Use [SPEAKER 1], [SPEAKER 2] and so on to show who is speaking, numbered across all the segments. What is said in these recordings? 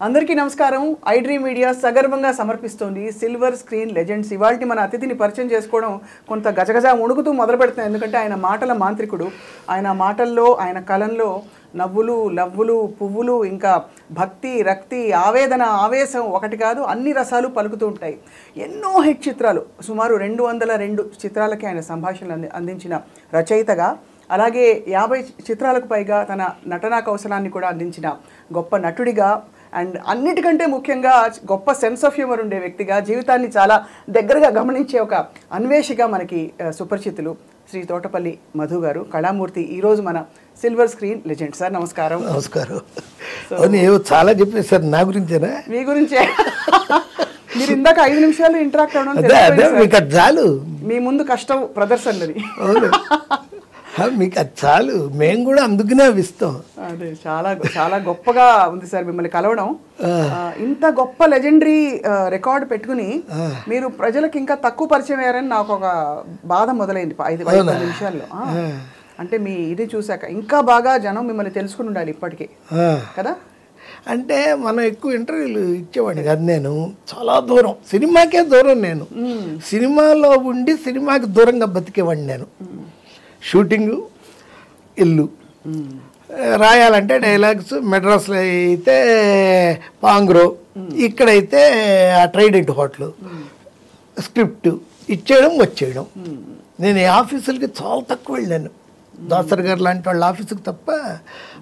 [SPEAKER 1] అందరికీ నమస్కారం. I dream media సగర్వంగా సమర్పిస్తోంది సిల్వర్ స్క్రీన్ లెజెండ్స్. ఇవాల్టి మన అతిథిని పరిచయం చేసుకోవడం కొంత గజగజ వణుకుతూ మొదలు పెడుతున్నాయి. ఎందుకంటే ఆయన మాటల మాంత్రికుడు. ఆయన మాటల్లో, ఆయన కలంలో నవ్వులు, లవ్వులు, పువ్వులు, ఇంకా భక్తి, రక్తి, ఆవేదన, ఆవేశం ఒకటి కాదు అన్ని రసాలు పలుకుతూ ఉంటాయి. ఎన్నో హిట్ చిత్రాలు, సుమారు 202 చిత్రాలకి ఆయన సంభాషణలు అందించిన రచయితగా, అలాగే 50 చిత్రాలకు పైగా తన నటనా కౌశలాన్ని కూడా అందించిన గొప్ప నటుడిగా, అండ్ అన్నిటికంటే ముఖ్యంగా గొప్ప సెన్స్ ఆఫ్ హ్యూమర్ ఉండే వ్యక్తిగా, జీవితాన్ని చాలా దగ్గరగా గమనించే ఒక అన్వేషిగా మనకి సుపరిచితులు శ్రీ తోటపల్లి మధు గారు, కళామూర్తి, ఈరోజు మన సిల్వర్ స్క్రీన్ లెజెండ్. సార్ నమస్కారం.
[SPEAKER 2] నమస్కారం. చాలా చెప్పేసారు నా గురించేనా?
[SPEAKER 1] మీ గురించే. మీరు ఇందాక 5 నిమిషాలు ఇంటరాక్ట్ అవ్వడం
[SPEAKER 2] చాలు.
[SPEAKER 1] మీ ముందు కష్టం ప్రదర్శనది.
[SPEAKER 2] మీకు అది చాలు, మేము కూడా అందుకనే ఇస్తాం.
[SPEAKER 1] అదే చాలా చాలా గొప్పగా ఉంది సార్ మిమ్మల్ని కలవడం. ఇంత గొప్ప లెజెండరీ రికార్డ్ పెట్టుకుని మీరు ప్రజలకు ఇంకా తక్కువ పరిచయం అయ్యారని నాకు ఒక బాధ మొదలైంది 5 నిమిషాల్లో. అంటే మీ ఇది చూసాక ఇంకా బాగా జనం మిమ్మల్ని తెలుసుకుని ఉండాలి ఇప్పటికే కదా.
[SPEAKER 2] అంటే మనం ఎక్కువ ఇంటర్వ్యూలు ఇచ్చేవాడిని కాదు, నేను చాలా దూరం, సినిమాకే దూరం. నేను సినిమాలో ఉండి సినిమాకి దూరంగా బతికేవాడిని. నేను షూటింగు, ఇల్లు, రాయాలంటే డైలాగ్స్ మెడ్రాస్లో అయితే పాంగ్రో, ఇక్కడైతే ఆ ట్రైడెంట్ హోటల్, స్క్రిప్ట్ ఇచ్చేయడం వచ్చేయడం. నేను ఈ ఆఫీసులకి చాలా తక్కువ వెళ్ళాను. దాసర్ గారు లాంటి వాళ్ళ ఆఫీసుకి తప్ప.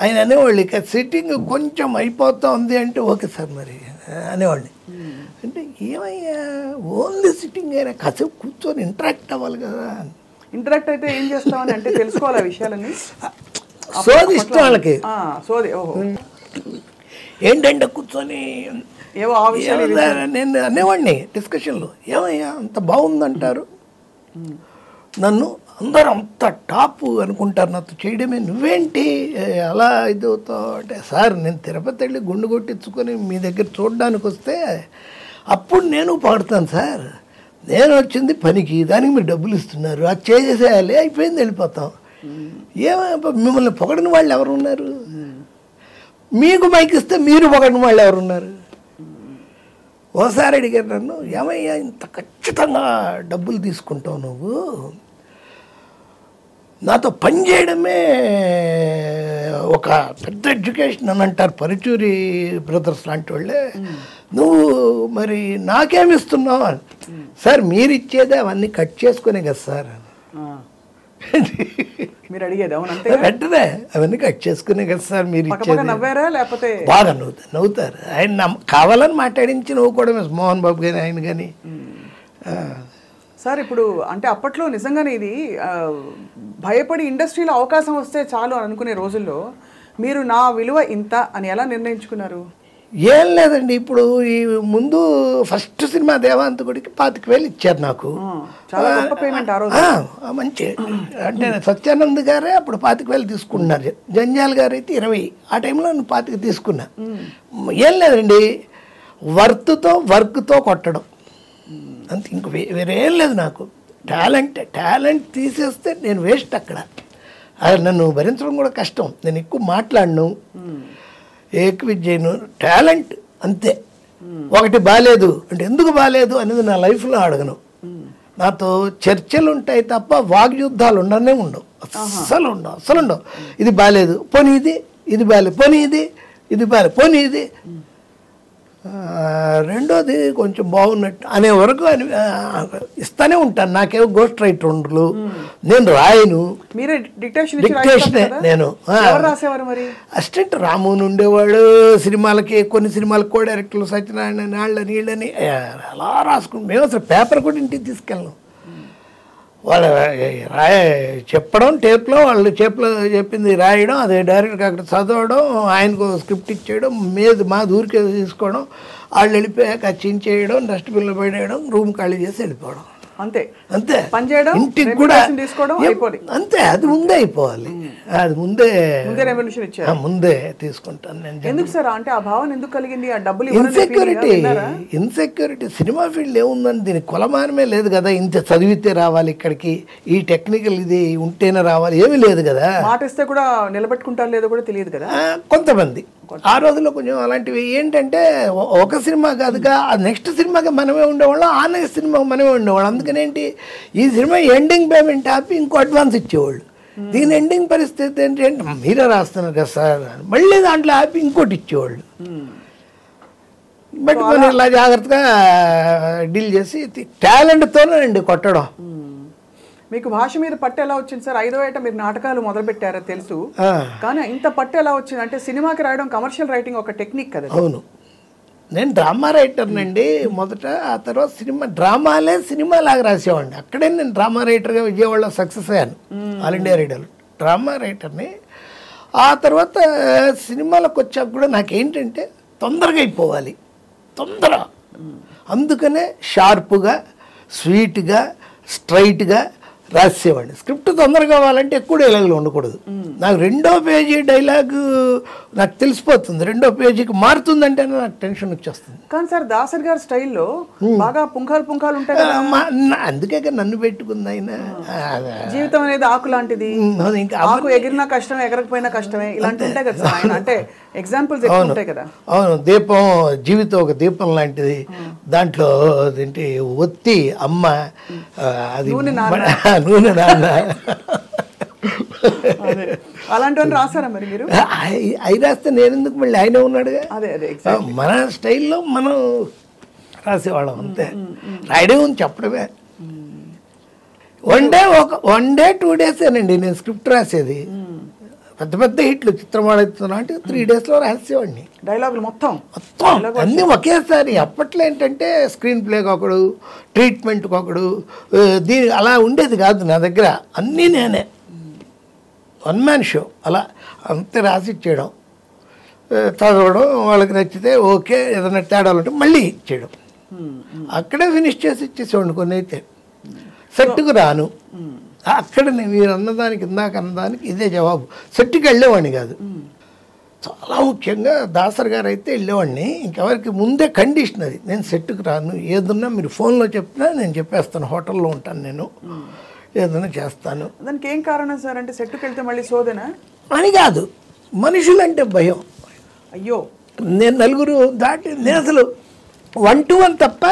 [SPEAKER 2] ఆయన అనేవాళ్ళు ఇక సిట్టింగ్ కొంచెం అయిపోతా ఉంది అంటే ఓకే సార్ మరి అనేవాళ్ళని. అంటే ఏమయ్యా ఓన్లీ సిట్టింగ్ అయినా కాసేపు కూర్చొని ఇంటరాక్ట్ అవ్వాలి కదా.
[SPEAKER 1] ఇంటరాక్ట్ అయితే ఏం చేస్తామని అంటే తెలుసుకోవాలి ఆ విషయాలన్నీ.
[SPEAKER 2] సోది ఇష్టం వాళ్ళకి.
[SPEAKER 1] సోది ఓహో
[SPEAKER 2] ఏంటంటే కూర్చొని
[SPEAKER 1] ఏవో ఆ విషయాలు
[SPEAKER 2] నేను అనేవాడిని డిస్కషన్లో, ఏమయ్యా అంత బాగుందంటారు, నన్ను అందరూ అంత టాప్ అనుకుంటారు, నాతో చేయడమే, నువ్వేంటి అలా ఇది అవుతావు అంటే, సార్ నేను తిరుపతి వెళ్ళి గుండు కొట్టించుకొని మీ దగ్గర చూడడానికి వస్తే అప్పుడు నేను పాడుతాను సార్. నేను వచ్చింది పనికి, దానికి మీరు డబ్బులు ఇస్తున్నారు, అది చేసేయాలి, అయిపోయింది, వెళ్ళిపోతాం. మిమ్మల్ని పొగడిన వాళ్ళు ఎవరు ఉన్నారు? మీకు మైక్ ఇస్తే మీరు పొగడిన వాళ్ళు ఎవరున్నారు? ఓసారి అడిగారు నన్ను, ఏమయ్యా ఇంత ఖచ్చితంగా డబ్బులు తీసుకుంటావు నువ్వు, నాతో పని చేయడమే ఒక పెద్ద ఎడ్యుకేషన్ అని అంటారు పరుచూరి బ్రదర్స్ లాంటి వాళ్ళే, నువ్వు మరి నాకేమిస్తున్నావు అని. సార్ మీరు ఇచ్చేదే అవన్నీ కట్ చేసుకునే కదా సార్
[SPEAKER 1] మీరు అడిగేది. అవునంటే
[SPEAKER 2] వెంటనే అవన్నీ కట్ చేసుకునే కదా సార్ మీరు ఇచ్చేది.
[SPEAKER 1] నవ్వారా లేకపోతే?
[SPEAKER 2] బాగా నవ్వుతారు. ఆయన కావాలని మాట్లాడించి నవ్వు కూడా మోహన్ బాబు కానీ ఆయన కానీ.
[SPEAKER 1] సార్ ఇప్పుడు అంటే అప్పట్లో నిజంగానే ఇది భయపడి ఇండస్ట్రీలో అవకాశం వస్తే చాలు అని అనుకునే రోజుల్లో మీరు నా విలువ ఇంత అని ఎలా నిర్ణయించుకున్నారు?
[SPEAKER 2] ఏం లేదండి, ఇప్పుడు ఈ ముందు ఫస్ట్ సినిమా దేవాంతకుడికి 25,000 ఇచ్చారు నాకు. మంచి అంటే సత్యానంద్ గారే అప్పుడు 25,000 తీసుకుంటున్నారు, జంజాల్ గారు అయితే 20. ఆ టైంలో నేను 25 తీసుకున్నా. ఏం లేదండి, వర్క్తో కొట్టడం అంతే, ఇంక వేరే ఏం లేదు. నాకు టాలెంట్ తీసేస్తే నేను వేస్ట్ అక్కడ. అది నన్ను భరించడం కూడా కష్టం. నేను ఎక్కువ మాట్లాడను, ఎక్కువ చేయను, టాలెంట్ అంతే. ఒకటి బాగాలేదు అంటే ఎందుకు బాగాలేదు అనేది నా లైఫ్లో అడగను. నాతో చర్చలు ఉంటాయి తప్ప వాగ్యుద్ధాలు ఉండనే ఉండవు, అస్సలు ఉండవు. ఇది బాగాలేదు, పోనీ ఇది బాగాలేదు, పోనీ ఇది బాగాలేదు, పోనీ ఇది. రెండోది కొంచెం బాగున్నట్టు అనే వరకు ఇస్తానే ఉంటాను. నాకేమో గోస్ట్ రైటర్లు, నేను రాయను, డిక్టేషనే. నేను అసిస్టెంట్ రామోన్ ఉండేవాడు సినిమాలకి, కొన్ని సినిమాలకు కూడా డైరెక్టర్లు సత్యనారాయణ నాళ్ళని నీళ్ళని అలా రాసుకుంటాం. మేము అసలు పేపర్ కూడా ఇంటికి తీసుకెళ్ళాం. వాళ్ళు చెప్పడం టేప్లో, వాళ్ళు చెప్పింది రాయడం, అదే డైరెక్ట్గా అక్కడ చదవడం, ఆయనకు స్క్రిప్ట్ ఇచ్చేయడం, మా దూరికి తీసుకోవడం, వాళ్ళు వెళ్ళిపోయాక చించేయడం, డస్ట్బిన్లో పడేయడం, రూమ్ ఖాళీ చేసి వెళ్ళిపోవడం, అంతే. ఇంటికి కూడా అంతే. అది ముందే అయిపోవాలి, అది ముందే తీసుకుంటాను నేను.
[SPEAKER 1] ఎందుకు సార్ అంటే ఆ భావన ఎందుకు కలిగింది? ఆ డబ్బులు
[SPEAKER 2] ఇన్సెక్యూరిటీ సినిమా ఫీల్డ్ ఏముందని దీనికి కొలమానమే లేదు కదా. ఇంత చదివితే రావాలి ఇక్కడికి, ఈ టెక్నికల్ ఇది ఉంటేనే రావాలి, ఏమీ లేదు కదా.
[SPEAKER 1] మాట ఇస్తే కూడా నిలబెట్టుకుంటారు లేదో కూడా తెలియదు కదా.
[SPEAKER 2] ఆ రోజుల్లో కొంచెం అలాంటివి ఏంటంటే ఒక సినిమా కాదుగా నెక్స్ట్ సినిమాకి మనమే ఉండేవాళ్ళం, ఆ నెక్స్ట్ సినిమాకి మనమే ఉండేవాళ్ళం. అందుకనేంటి ఈ సినిమా ఎండింగ్ పేమెంట్ ఆపి ఇంకో అడ్వాన్స్ ఇచ్చేవాళ్ళు. దీని ఎండింగ్ పరిస్థితి ఏంటంటే మీరే రాస్తున్నారు కదా సార్, మళ్ళీ దాంట్లో ఆపి ఇంకోటి ఇచ్చేవాళ్ళు. బట్ మనం ఇలా జాగ్రత్తగా డీల్ చేసి టాలెంట్తోనే కొట్టడం.
[SPEAKER 1] మీకు భాష మీద పట్టు ఎలా వచ్చింది సార్? 5వ ఏట మీరు నాటకాలు మొదలు పెట్టారో తెలుసు, కానీ ఇంత పట్టు ఎలా వచ్చింది? అంటే సినిమాకి రాయడం కమర్షియల్ రైటింగ్ ఒక టెక్నిక్ కదా.
[SPEAKER 2] అవును, నేను డ్రామా రైటర్నండి మొదట. ఆ తర్వాత డ్రామాలే సినిమాలాగా రాసేవాడిని. అక్కడే నేను డ్రామా రైటర్గా విజయవాడలో సక్సెస్ అయ్యాను, ఆల్ ఇండియా రేడియోలో డ్రామా రైటర్ని. ఆ తర్వాత సినిమాలకు వచ్చాక కూడా నాకేంటంటే తొందరగా అయిపోవాలి, తొందర. అందుకనే షార్ప్గా, స్వీట్గా, స్ట్రైట్గా రాసేవాడిని. స్క్రిప్ట్ తొందరగా కావాలంటే ఎక్కువ డైలాగులు ఉండకూడదు. నాకు 2వ పేజీ డైలాగు నాకు తెలిసిపోతుంది, 2వ పేజీకి మారుతుందంటే నాకు టెన్షన్ వచ్చేస్తుంది.
[SPEAKER 1] కానీ సార్ దాసరి గారి స్టైల్లో బాగా పుంఖాలు ఉంటాయి,
[SPEAKER 2] అందుకే నన్ను పెట్టుకుంది ఆయన.
[SPEAKER 1] జీవితం అనేది ఆకు లాంటిది, ఆకు ఎగిరినా కష్టమే, ఎగరకపోయినా కష్టమే, ఇలాంటి ఉంటాయి కదా సార్ ఆయన. అంటే ఎగ్జాంపుల్స్ ఎక్కువ ఉంటాయి కదా.
[SPEAKER 2] అవును, దీపం, జీవితం ఒక దీపం లాంటిది. దాంట్లో ఏంటి ఒత్తి అమ్మ, అది నూనె నాన్న.
[SPEAKER 1] అలాంటివన్నీ రాసారా మరి మీరు?
[SPEAKER 2] అవి రాస్తే నేను ఎందుకు, మళ్ళీ ఆయనే ఉన్నాడుగా. మన స్టైల్లో మనం రాసేవాళ్ళం అంతే. రాయడం ఉంది, చెప్పడమే. వన్ డే 2 డేసేనండి నేను స్క్రిప్ట్ రాసేది. పెద్ద పెద్ద హిట్లు చిత్రమాడుతున్నా అంటే 3 డేస్లో రాసేవాడిని.
[SPEAKER 1] డైలాగులు మొత్తం
[SPEAKER 2] అన్నీ ఒకేసారి. అప్పట్లో ఏంటంటే స్క్రీన్ ప్లేకి ఒకడు, ట్రీట్మెంట్కి ఒకడు, అలా ఉండేది కాదు నా దగ్గర. అన్నీ నేనే, 1 మ్యాన్ షో. అలా అంతే రాసిచ్చేయడం, చదవడం, వాళ్ళకి నచ్చితే ఓకే, ఏదైనా తేడాలు ఉంటే మళ్ళీ ఇచ్చేయడం. అక్కడే ఫినిష్ చేసి ఇచ్చేసేవాడిని. కొన్ని అయితే సెట్కు రాను, అక్కడ మీరు అన్నదానికి, ఇందాక అన్నదానికి ఇదే జవాబు. సెట్కి వెళ్ళేవాడిని కాదు. చాలా ముఖ్యంగా దాసరి గారు అయితే వెళ్ళేవాడిని. ఇంకెవరికి ముందే కండిషన్ అది, నేను సెట్కి రాను. ఏదన్నా మీరు ఫోన్లో చెప్పినా నేను చెప్పేస్తాను, హోటల్లో ఉంటాను నేను, ఏదైనా చేస్తాను.
[SPEAKER 1] దానికి ఏం కారణం సార్? అంటే సెట్కి వెళ్తే మళ్ళీ సోదేనా
[SPEAKER 2] అని కాదు, మనుషులంటే భయం.
[SPEAKER 1] అయ్యో,
[SPEAKER 2] నేను నలుగురు దాటి నేను అసలు 1 to 1 తప్ప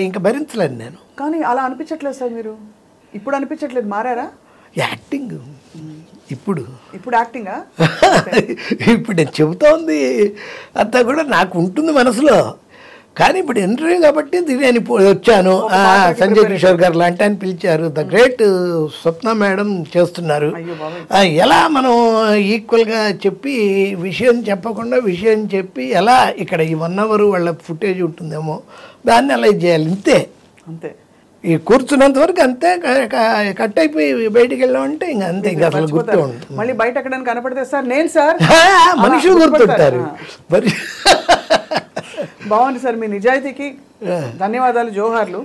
[SPEAKER 2] ఇంకా భరించలేను నేను.
[SPEAKER 1] కానీ అలా అనిపించట్లేదు సార్ మీరు? ఇప్పుడు అనిపించట్లేదు, మారారా?
[SPEAKER 2] యాక్టింగ్ ఇప్పుడు
[SPEAKER 1] యాక్టింగా?
[SPEAKER 2] ఇప్పుడు నేను చెబుతా ఉంది అంతా కూడా నాకు ఉంటుంది మనసులో. కానీ ఇప్పుడు ఇంటర్వ్యూ కాబట్టి నేను వచ్చాను. సంజయ్ కిషోర్ గారు లాంటి ఆయన పిలిచారు, ద గ్రేట్ స్వప్న మేడం చేస్తున్నారు. ఎలా మనం ఈక్వల్గా చెప్పి విషయం చెప్పకుండా విషయం చెప్పి ఎలా ఇక్కడ ఈ 1 hour వాళ్ళ ఫుటేజ్ ఉంటుందేమో దాన్ని అలా చేయాలి. అంతే. ఈ కూర్చున్నంత వరకు అంతే. కట్ అయిపోయి బయటికి వెళ్ళామంటే ఇంకా అంతే, ఇంకా అసలు గుర్తు ఉంటుంది.
[SPEAKER 1] మళ్ళీ బయట ఎక్కడైనా కనపడితే సార్ నేను సార్
[SPEAKER 2] మనుషులు గుర్తుంటారు.
[SPEAKER 1] బాగుంది సార్, మీ నిజాయితీకి ధన్యవాదాలు, జోహార్లు.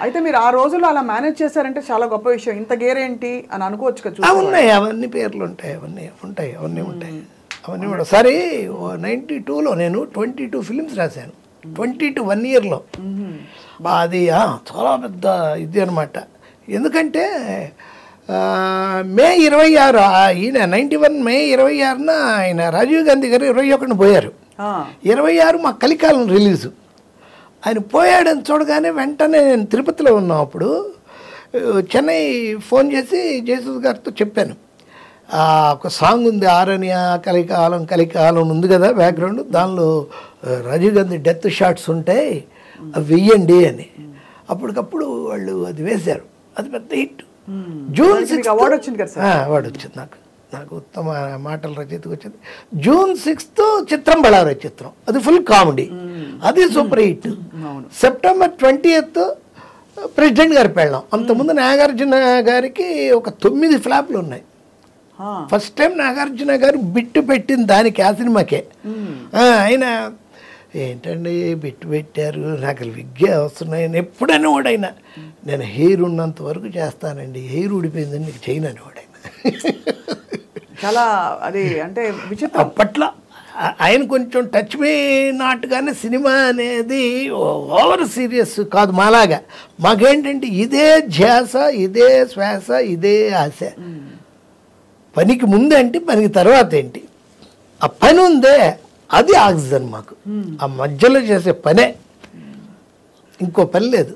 [SPEAKER 1] అయితే మీరు ఆ రోజుల్లో అలా మేనేజ్ చేశారంటే చాలా గొప్ప విషయం. ఇంత గేరేంటి అని అనుకోవచ్చు కదా.
[SPEAKER 2] ఉన్నాయి, అవన్నీ పేర్లు ఉంటాయి, అవన్నీ ఉంటాయి. అవన్నీ కూడా సరే. 92లో నేను 22 ఫిలిమ్స్ రాశాను, 22 1 yearలో. అది చాలా పెద్ద ఇది అనమాట. ఎందుకంటే మే 26 ఈయన 91 మే 26న ఆయన రాజీవ్ గాంధీ గారు 21న పోయారు. 26 మా కలికాలం రిలీజు. ఆయన పోయాడని చూడగానే వెంటనే నేను తిరుపతిలో ఉన్నాం. అప్పుడు చెన్నై ఫోన్ చేసి జయసూద్ గారితో చెప్పాను, ఒక సాంగ్ ఉంది ఆరణ్య కలికాలం ఉంది కదా బ్యాక్గ్రౌండ్, దానిలో రాజీవ్ గాంధీ డెత్ షాట్స్ ఉంటాయి, అవి వెయ్యండి అని. అప్పటికప్పుడు వాళ్ళు అది వేశారు. అది పెద్ద హిట్. జూన్ 6
[SPEAKER 1] అవార్డు వచ్చింది కదా సార్?
[SPEAKER 2] అవార్డు వచ్చింది నాకు ఉత్తమ మాటల రచయితకు వచ్చింది. June 6 చిత్రం బళారే చిత్రం, అది ఫుల్ కామెడీ, అది super hit. September 20th president గారి పెళ్ళాం. అంతకుముందు నాగార్జున గారికి ఒక 9 ఫ్లాప్లు ఉన్నాయి. ఫస్ట్ టైం నాగార్జున గారు బిట్టు పెట్టింది దానికి, ఆ సినిమాకే. ఆయన ఏంటండి బిట్టు పెట్టారు, నాకు విద్య వస్తున్నాయని ఎప్పుడైనా వాడైనా, నేను హెయిర్ ఉన్నంత వరకు చేస్తానండి, హెయిర్ ఊడిపోయిందని నీకు చేయనని వాడైనా.
[SPEAKER 1] చాలా అది అంటే విచిత్రం.
[SPEAKER 2] అప్పట్లో ఆయన కొంచెం టచ్ మీ నాట్గానే సినిమా అనేది ఓవర్ సీరియస్ కాదు మాలాగా. మాకేంటంటే ఇదే ధ్యాస, ఇదే శ్వాస, ఇదే ఆశ. పనికి ముందేంటి, పనికి తర్వాత ఏంటి, ఆ పని ఉందే అది ఆక్సిజన్ మాకు. ఆ మధ్యలో చేసే పనే, ఇంకో పని లేదు.